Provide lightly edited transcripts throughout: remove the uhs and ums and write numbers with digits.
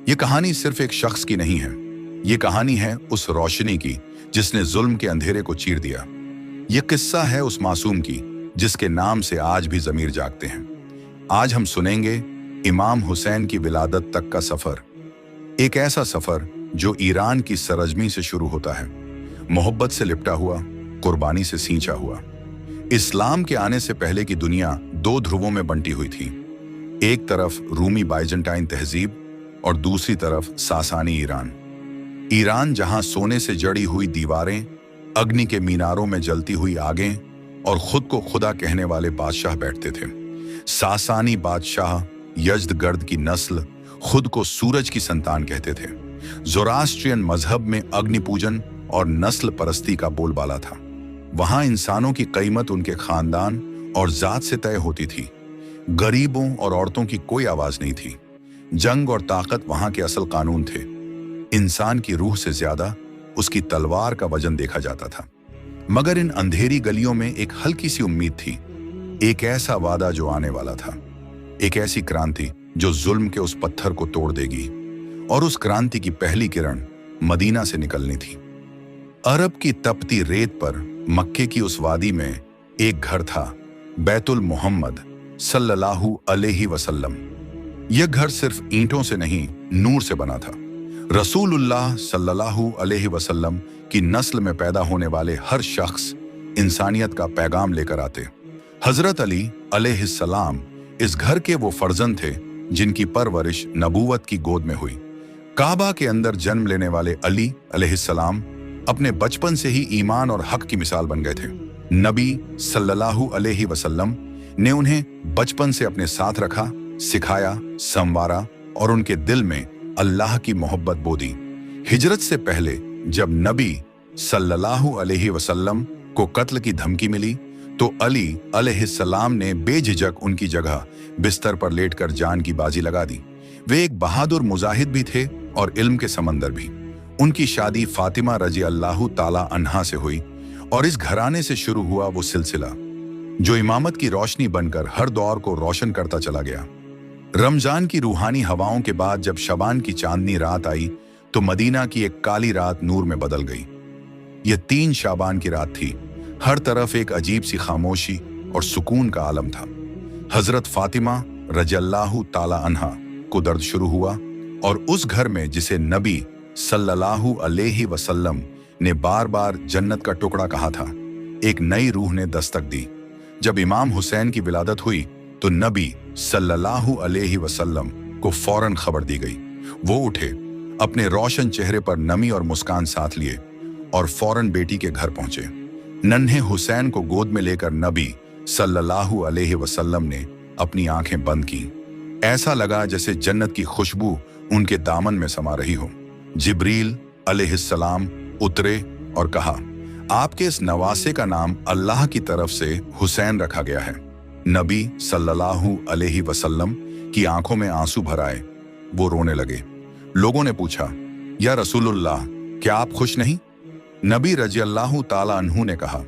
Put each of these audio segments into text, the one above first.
ये कहानी सिर्फ एक शख्स की नहीं है, ये कहानी है उस रोशनी की जिसने जुल्म के अंधेरे को चीर दिया। ये किस्सा है उस मासूम की जिसके नाम से आज भी ज़मीर जागते हैं। आज हम सुनेंगे इमाम हुसैन की विलादत तक का सफर, एक ऐसा सफर जो ईरान की सरजमी से शुरू होता है, मोहब्बत से लिपटा हुआ, कुर्बानी से सींचा हुआ। इस्लाम के आने से पहले की दुनिया दो ध्रुवों में बंटी हुई थी, एक तरफ रूमी बाइजेंटाइन तहजीब और दूसरी तरफ सासानी ईरान जहां सोने से जड़ी हुई दीवारें, अग्नि के मीनारों में जलती हुई आगें और खुद को खुदा कहने वाले बादशाह बैठते थे। सासानी बादशाह यजदगर्द की नस्ल खुद को सूरज की संतान कहते थे। ज़ोरास्ट्रियन मजहब में अग्नि पूजन और नस्ल परस्ती का बोलबाला था। वहां इंसानों की कीमत उनके खानदान और जात से तय होती थी। गरीबों और औरतों की कोई आवाज नहीं थी। जंग और ताकत वहां के असल कानून थे। इंसान की रूह से ज्यादा उसकी तलवार का वजन देखा जाता था। मगर इन अंधेरी गलियों में एक हल्की सी उम्मीद थी, एक ऐसा वादा जो आने वाला था, एक ऐसी क्रांति जो जुल्म के उस पत्थर को तोड़ देगी। और उस क्रांति की पहली किरण मदीना से निकलनी थी। अरब की तपती रेत पर मक्के की उस वादी में एक घर था, बैतुल मोहम्मद सल्लल्लाहु अलैहि वसल्लम। यह घर सिर्फ ईंटों से नहीं, नूर से बना था। रसूलुल्लाह सल्लल्लाहु अलैहि वसल्लम की नस्ल में पैदा होने वाले हर शख्स इंसानियत का पैगाम लेकर आते। हजरत अली अलैहिस्सलाम इस घर के वो फर्जंद थे जिनकी परवरिश नबूवत की गोद में हुई। काबा के अंदर जन्म लेने वाले अली अलैहिस्सलाम अपने बचपन से ही ईमान और हक की मिसाल बन गए थे। नबी सल्लल्लाहु अलैहि वसल्लम ने उन्हें बचपन से अपने साथ रखा, सिखाया, संवारा और उनके दिल में अल्लाह की मोहब्बत बो दी। हिजरत से पहले जब नबी सल्लल्लाहु अलैहि वसल्लम को कत्ल की धमकी मिली तो अली अलैहिस्सलाम ने बेझिझक उनकी जगह बिस्तर पर लेटकर जान की बाजी लगा दी। वे एक बहादुर मुजाहिद भी थे और इल्म के समंदर भी। उनकी शादी फातिमा रजी अल्लाहु ताला अन्हा से हुई और इस घराने से शुरू हुआ वो सिलसिला जो इमामत की रोशनी बनकर हर दौर को रोशन करता चला गया। रमजान की रूहानी हवाओं के बाद जब शबान की चांदनी रात आई तो मदीना की एक काली रात नूर में बदल गई। यह 3 शाबान की रात थी। हर तरफ एक अजीब सी खामोशी और सुकून का आलम था। हजरत फातिमा रज़ियल्लाहु ताला अन्हा को दर्द शुरू हुआ और उस घर में जिसे नबी सल्लल्लाहु अलैहि वसल्लम ने बार बार जन्नत का टुकड़ा कहा था, एक नई रूह ने दस्तक दी। जब इमाम हुसैन की विलादत हुई तो नबी सल्लल्लाहु अलैहि वसल्लम को फौरन खबर दी गई। वो उठे, अपने रोशन चेहरे पर नमी और मुस्कान साथ लिए और फौरन बेटी के घर पहुंचे। नन्हे हुसैन को गोद में लेकर नबी सल्लल्लाहु अलैहि वसल्लम ने अपनी आंखें बंद की। ऐसा लगा जैसे जन्नत की खुशबू उनके दामन में समा रही हो। जिब्रील अलैहिस्सलाम उतरे और कहा, आपके इस नवासे का नाम अल्लाह की तरफ से हुसैन रखा गया है। नबी सल्लल्लाहु अलैहि वसल्लम की आंखों में आंसू भर आए। वो रोने लगे। लोगों ने पूछा, या रसूलुल्लाह, क्या आप खुश नहीं? नबी रज़ियल्लाहु ताला अन्हु ने कहा,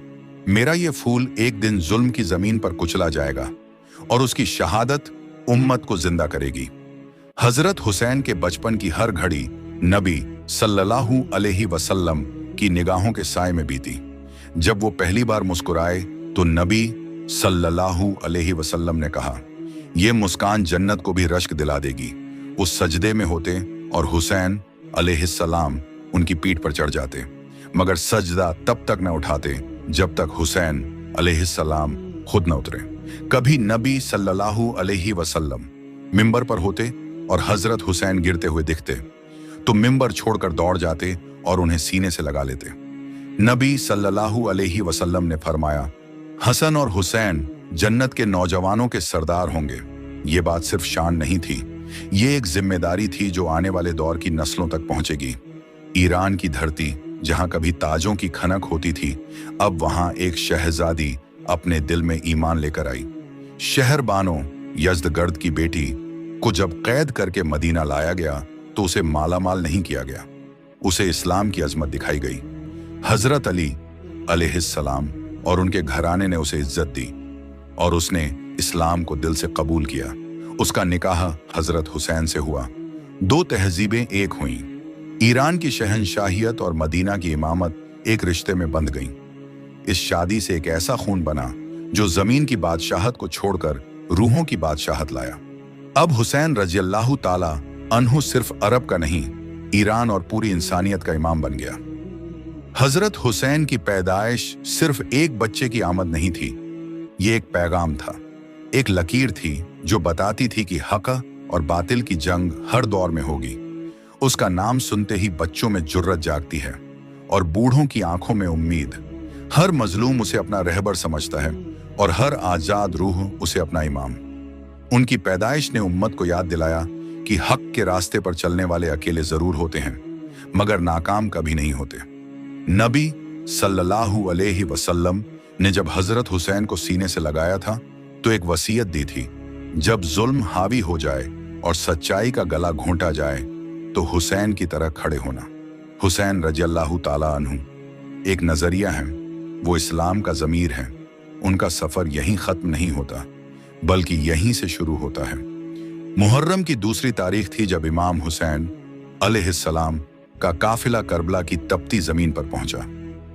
मेरा ये फूल एक दिन जुल्म की जमीन पर कुचला जाएगा और उसकी शहादत उम्मत को जिंदा करेगी। हजरत हुसैन के बचपन की हर घड़ी नबी सल्लल्लाहु अलैहि वसल्लम की निगाहों के साए में बीती। जब वो पहली बार मुस्कुराए तो नबी सल्लल्लाहु अलैहि वसल्लम ने कहा, यह मुस्कान जन्नत को भी रश्क दिला देगी। वो सजदे में होते और हुसैन अलैहिस्सलाम उनकी पीठ पर चढ़ जाते, मगर सजदा तब तक न उठाते जब तक हुसैन अलैहिस्सलाम खुद न उतरे। कभी नबी सल्लल्लाहु अलैहि वसल्लम मिंबर पर होते और हजरत हुसैन गिरते हुए दिखते तो मिंबर छोड़कर दौड़ जाते और उन्हें सीने से लगा लेते। नबी सल्लल्लाहु अलैहि वसल्लम ने फरमाया, हसन और हुसैन जन्नत के नौजवानों के सरदार होंगे। ये बात सिर्फ शान नहीं थी, ये एक जिम्मेदारी थी जो आने वाले दौर की नस्लों तक पहुंचेगी। ईरान की धरती जहां कभी ताजों की खनक होती थी, अब वहां एक शहजादी अपने दिल में ईमान लेकर आई। शहर बानो यजदगर्द की बेटी को जब कैद करके मदीना लाया गया तो उसे मालामाल नहीं किया गया, उसे इस्लाम की अजमत दिखाई गई। हजरत अली अलैहिस्सलाम और उनके घराने ने उसे इज्जत दी और उसने इस्लाम को दिल से कबूल किया। उसका निकाह हजरत हुसैन से हुआ। दो तहजीबें एक हुईं। ईरान की शहंशाहियत और मदीना की इमामत एक रिश्ते में बंध गईं। इस शादी से एक ऐसा खून बना जो जमीन की बादशाहत को छोड़कर रूहों की बादशाहत लाया। अब हुसैन रज़ियल्लाहु ताला अन्हु सिर्फ अरब का नहीं, ईरान और पूरी इंसानियत का इमाम बन गया। हजरत हुसैन की पैदाइश सिर्फ एक बच्चे की आमद नहीं थी, ये एक पैगाम था, एक लकीर थी जो बताती थी कि हक और बातिल की जंग हर दौर में होगी। उसका नाम सुनते ही बच्चों में जुर्रत जागती है और बूढ़ों की आंखों में उम्मीद। हर मजलूम उसे अपना रहबर समझता है और हर आजाद रूह उसे अपना इमाम। उनकी पैदाइश ने उम्मत को याद दिलाया कि हक के रास्ते पर चलने वाले अकेले जरूर होते हैं, मगर नाकाम कभी नहीं होते। नबी सल्लल्लाहु अलैहि वसल्लम ने जब हजरत हुसैन को सीने से लगाया था तो एक वसीयत दी थी, जब जुल्म हावी हो जाए और सच्चाई का गला घोंटा जाए तो हुसैन की तरह खड़े होना। हुसैन रज़ियल्लाहु ताला अन्हु एक नजरिया है, वो इस्लाम का ज़मीर है। उनका सफर यहीं खत्म नहीं होता, बल्कि यहीं से शुरू होता है। मुहर्रम की दूसरी तारीख थी जब इमाम हुसैन अलैहिस्सलाम का काफिला करबला की तपती जमीन पर पहुंचा।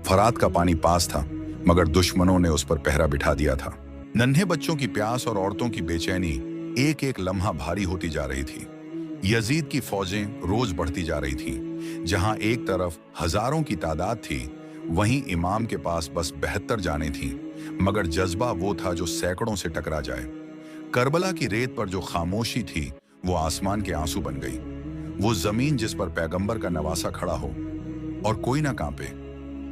फरात का पानी पास था, मगर दुश्मनों ने उस पर पहरा बिठा दिया था। नन्हे बच्चों की प्यास और औरतों की बेचैनी एक एक लम्हा भारी होती जा रही थी। यजीद की फौजें रोज बढ़ती जा रही थीं। जहां एक तरफ हजारों की तादाद थी, वहीं इमाम के पास बस 72 जानें थीं, मगर जज्बा वो था जो सैकड़ों से टकरा जाए। करबला की रेत पर जो खामोशी थी वो आसमान के आंसू बन गई। वो जमीन जिस पर पैगंबर का नवासा खड़ा हो और कोई ना कांपे,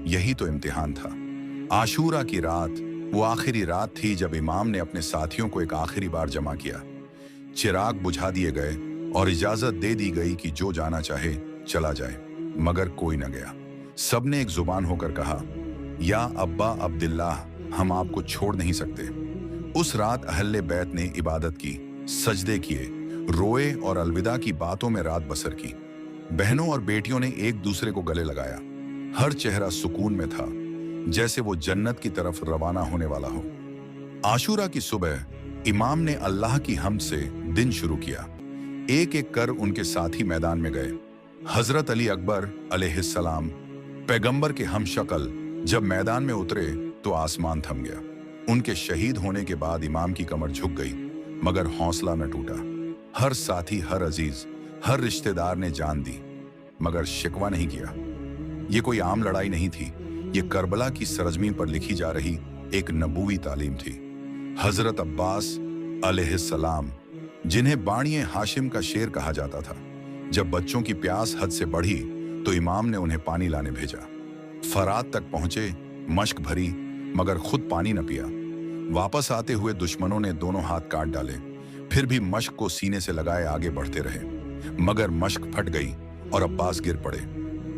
यही तो इम्तिहान था। आशूरा की रात वो आखिरी रात थी जब इमाम ने अपने साथियों को एक आखिरी बार जमा किया। चिराग बुझा दिए गए और इजाजत दे दी गई कि जो जाना चाहे चला जाए, मगर कोई न गया। सबने एक जुबान होकर कहा, या अब्बा अब्दुल्लाह, हम आपको छोड़ नहीं सकते। उस रात अहले बैत ने इबादत की, सजदे किए, रोए और अलविदा की बातों में रात बसर की। बहनों और बेटियों ने एक दूसरे को गले लगाया। हर चेहरा सुकून में था, जैसे वो जन्नत की तरफ रवाना होने वाला हो। आशूरा की सुबह इमाम ने अल्लाह की हम्द से दिन शुरू किया। एक एक कर उनके साथी मैदान में गए। हजरत अली अकबर अलैहिस्सलाम पैगंबर के हमशक्ल जब मैदान में उतरे तो आसमान थम गया। उनके शहीद होने के बाद इमाम की कमर झुक गई, मगर हौसला न टूटा। हर साथी, हर अजीज, हर रिश्तेदार ने जान दी, मगर शिकवा नहीं किया। ये कोई आम लड़ाई नहीं थी, ये करबला की सरजमीन पर लिखी जा रही एक नबूवी तालीम थी। हजरत अब्बास अलैहिस्सलाम, जिन्हें बाणिए हाशिम का शेर कहा जाता था, जब बच्चों की प्यास हद से बढ़ी तो इमाम ने उन्हें पानी लाने भेजा। फरात तक पहुंचे, मश्क भरी, मगर खुद पानी न पिया। वापस आते हुए दुश्मनों ने दोनों हाथ काट डाले, फिर भी मश्क को सीने से लगाए आगे बढ़ते रहे, मगर मश्क फट गई और अब्बास गिर पड़े।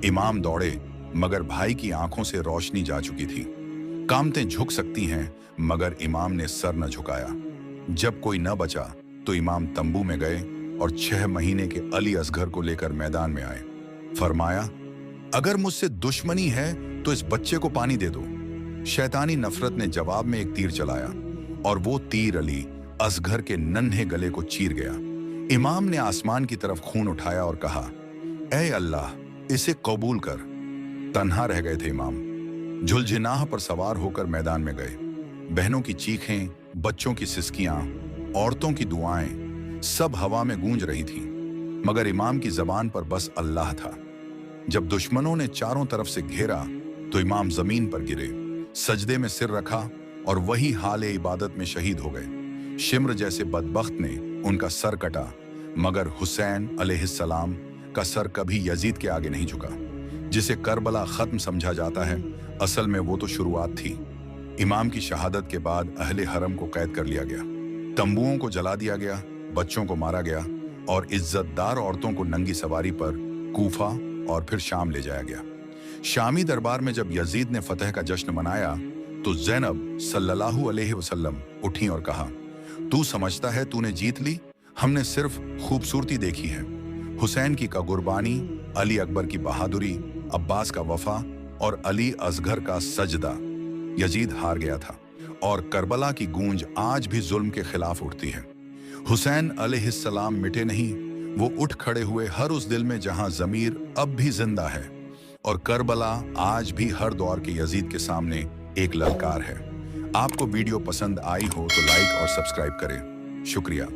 इमाम दौड़े, मगर भाई की आंखों से रोशनी जा चुकी थी। कामतें झुक सकती हैं, मगर इमाम ने सर न झुकाया। जब कोई न बचा तो इमाम तंबू में गए और 6 महीने के अली असगर को लेकर मैदान में आए। फरमाया, अगर मुझसे दुश्मनी है तो इस बच्चे को पानी दे दो। शैतानी नफरत ने जवाब में एक तीर चलाया और वो तीर अली असगर के नन्हे गले को चीर गया। इमाम ने आसमान की तरफ खून उठाया और कहा, ऐ अल्लाह, इसे कबूल कर। तन्हा रह गए थे इमाम। झुलझिनाह पर सवार होकर मैदान में गए। बहनों की चीखें, बच्चों की सिसकियां, औरतों की दुआएं सब हवा में गूंज रही थीं, मगर इमाम की जबान पर बस अल्लाह था। जब दुश्मनों ने चारों तरफ से घेरा तो इमाम जमीन पर गिरे, सजदे में सिर रखा और वही हाले इबादत में शहीद हो गए। शिम्र जैसे बदबख्त ने उनका सर कटा, मगर हुसैन अलैहिस्सलाम का सर कभी यजीद के आगे नहीं झुका। जिसे करबला खत्म समझा जाता है, असल में वो तो शुरुआत थी। इमाम की शहादत के बाद अहले हरम को कैद कर लिया गया, तंबुओं को जला दिया गया, बच्चों को मारा गया और इज्जतदार औरतों को नंगी सवारी पर कूफा और फिर शाम ले जाया गया। शामी दरबार में जब यजीद ने फतह का जश्न मनाया तो ज़ैनब सल्लल्लाहु अलैहि वसल्लम उठी और कहा, तू समझता है तूने जीत ली? हमने सिर्फ खूबसूरती देखी है। हुसैन की कुर्बानी, अली अकबर की बहादुरी, अब्बास का वफा और अली असगर का सजदा। यजीद हार गया था और करबला की गूंज आज भी जुल्म के खिलाफ उठती है। हुसैन अलैहिस्सलाम मिटे नहीं, वो उठ खड़े हुए हर उस दिल में जहां जमीर अब भी जिंदा है, और करबला आज भी हर दौर के यजीद के सामने एक ललकार है। आपको वीडियो पसंद आई हो तो लाइक और सब्सक्राइब करें। शुक्रिया।